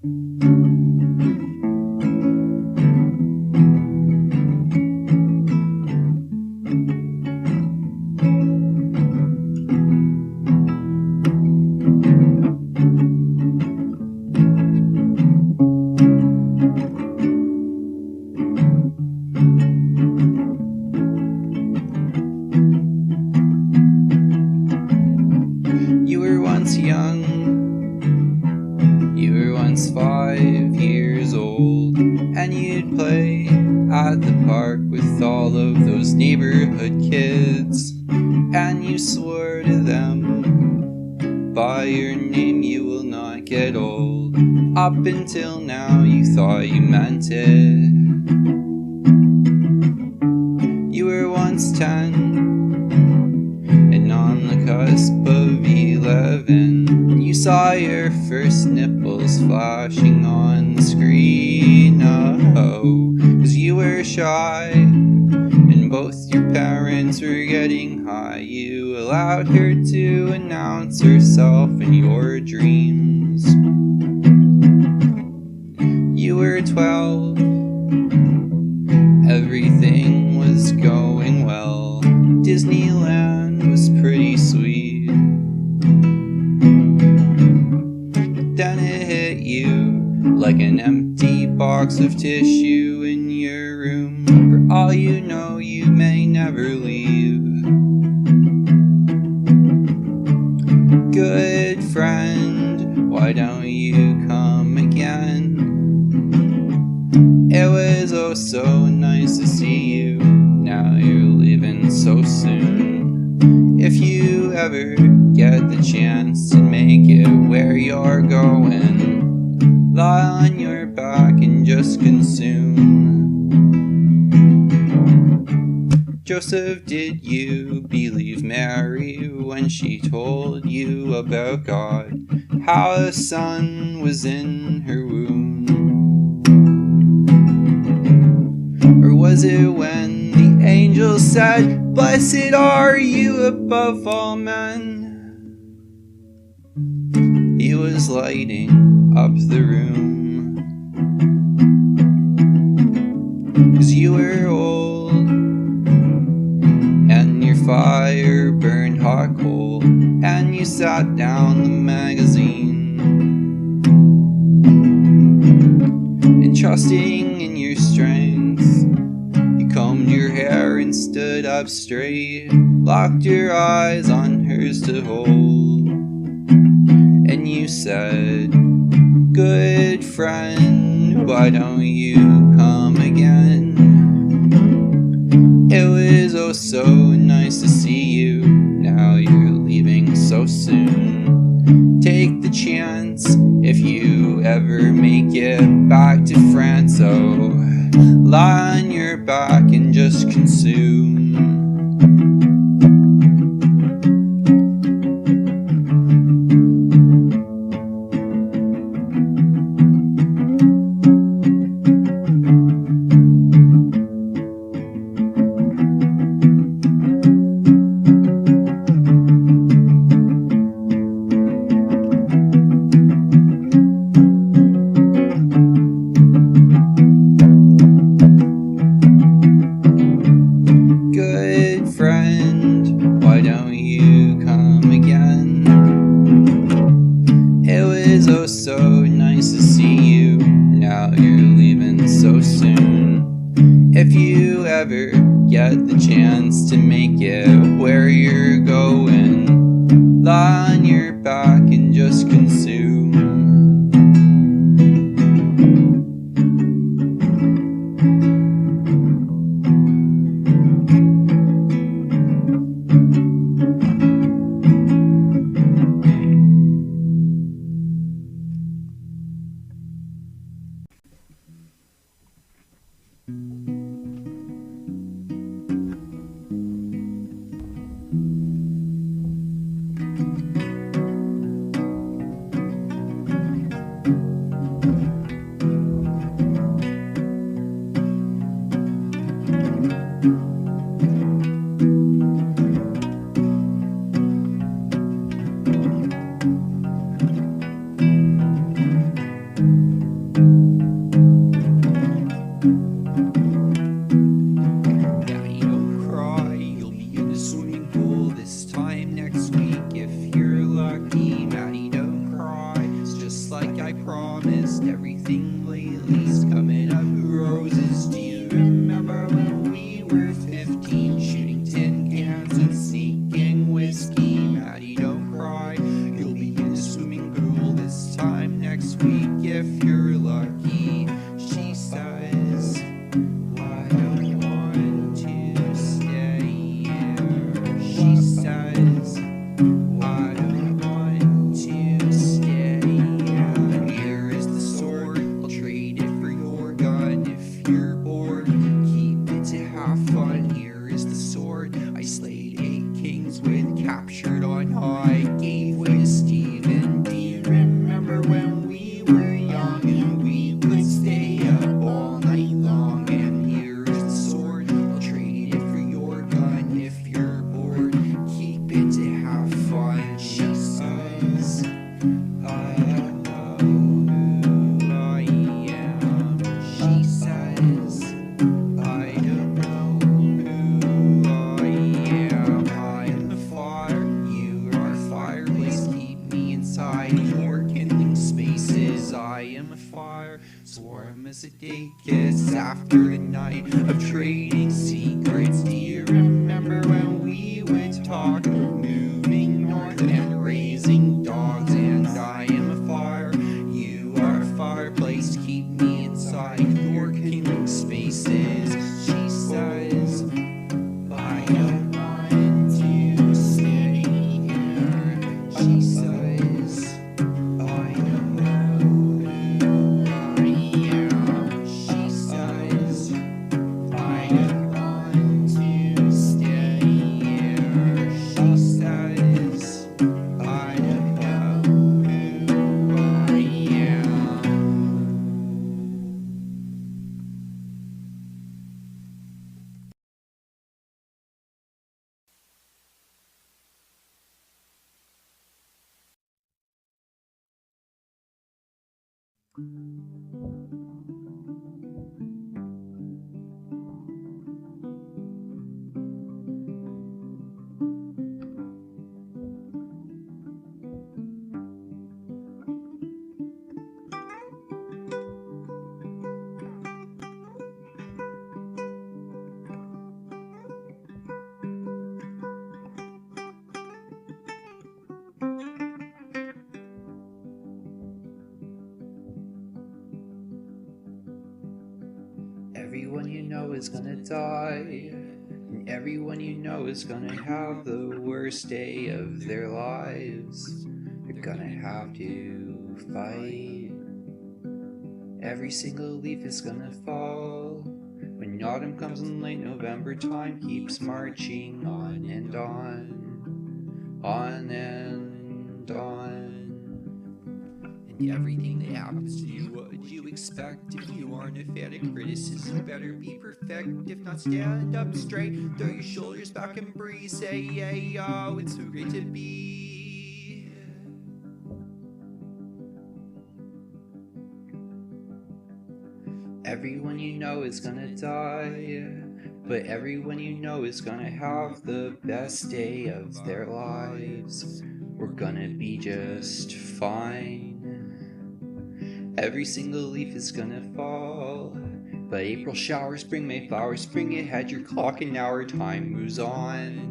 You were once young, you were once 5 years old, and you'd play at the park with all of those neighborhood kids, and you swore to them, by your name you will not get old. Up until now you thought you meant it. You were once 10, and on the cusp of 11, you saw your first nipples flashing on the screen. Oh, 'cause you were shy, and both your parents were getting high. You allowed her to announce herself in your dreams. You were 12, everything was going well. Disneyland was pretty sweet. But then it hit you like an empty box of tissue in your room. For all you know, you may never leave. Good friend, why don't you come again? It was oh so nice to see you. Now you're leaving so soon. If you ever get the chance to make it where you're going, lie on your back and just consume. Joseph, did you believe Mary when she told you about God? How a son was in her womb? Or was it when the angel said, "Blessed are you above all men"? He was lighting up the room. 'Cause you were old, and your fire burned hot coal, and you sat down the magazine, and trusting in your strength, you combed your hair and stood up straight, locked your eyes on hers to hold, and you said, "Good friend, why don't you come again?" It was oh so nice to see you. Now you're leaving so soon. Take the chance if you ever make it back to France. Oh, lie on your back and just consume. Good friend, why don't you come again? It was oh so nice to see you. Now you're leaving so soon. If you ever get the chance to make it where you're going, lie on your back and just consume. promised everything lately's coming up roses. Do you remember when we were 15, shooting tin cans and sneaking whiskey? Maddie, don't cry, you'll be in the swimming pool this time next week if you're lucky. She says, I don't want to stay here. She says, I don't want to stay here. Here is the sword, I'll trade it for your gun if you're bored. Keep it to have fun. Here is the sword, I slayed 8 kings with captured on high. Gave way to Stephen. Do you remember when we were young and we would stay up all night long? And here is the sword, I'll trade it for your gun if you're bored. Keep it to have fun. She says, I don't know who I am. She says, I don't know who I am. I am the fire, you are a fireplace. Keep me inside your kindling spaces. I am a fire, swarm as a day kiss after a night of trading secrets. Do you remember when we would talk of moving north and raising dogs? And I am a fire, you are a fireplace. Keep me inside your kindling spaces. She says, I don't want to stay here. She says, I don't know who I am. She says, I don't want to stay here. She says, I don't know who I am. Everyone you know is gonna die, and everyone you know is gonna have the worst day of their lives. They're gonna have to fight. Every single leaf is gonna fall. When autumn comes in late November, time keeps marching on and on, on and on. And everything that happens to you, what would you expect? If you aren't a fan of criticism, better be perfect. If not, stand up straight, throw your shoulders back and breathe. Say, hey, oh, it's so great to be. Everyone you know is gonna die, but everyone you know is gonna have the best day of their lives. We're gonna be just fine. Every single leaf is gonna fall, but April showers bring May flowers. Spring ahead, your clock and hour time moves on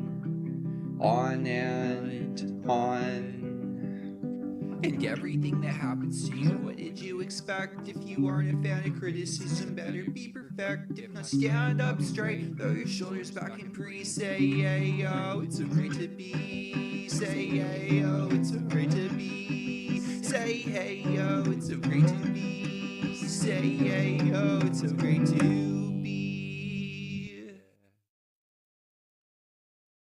and on. And everything that happens to you, what did you expect? If you aren't a fan of criticism, better be perfect. If not, stand up straight, throw your shoulders back and breathe. Say, hey, yo, it's so great to be. Say, hey, yo, it's so great to be. Say, hey, yo, it's so great to be. Say, hey, yo, it's so great to be.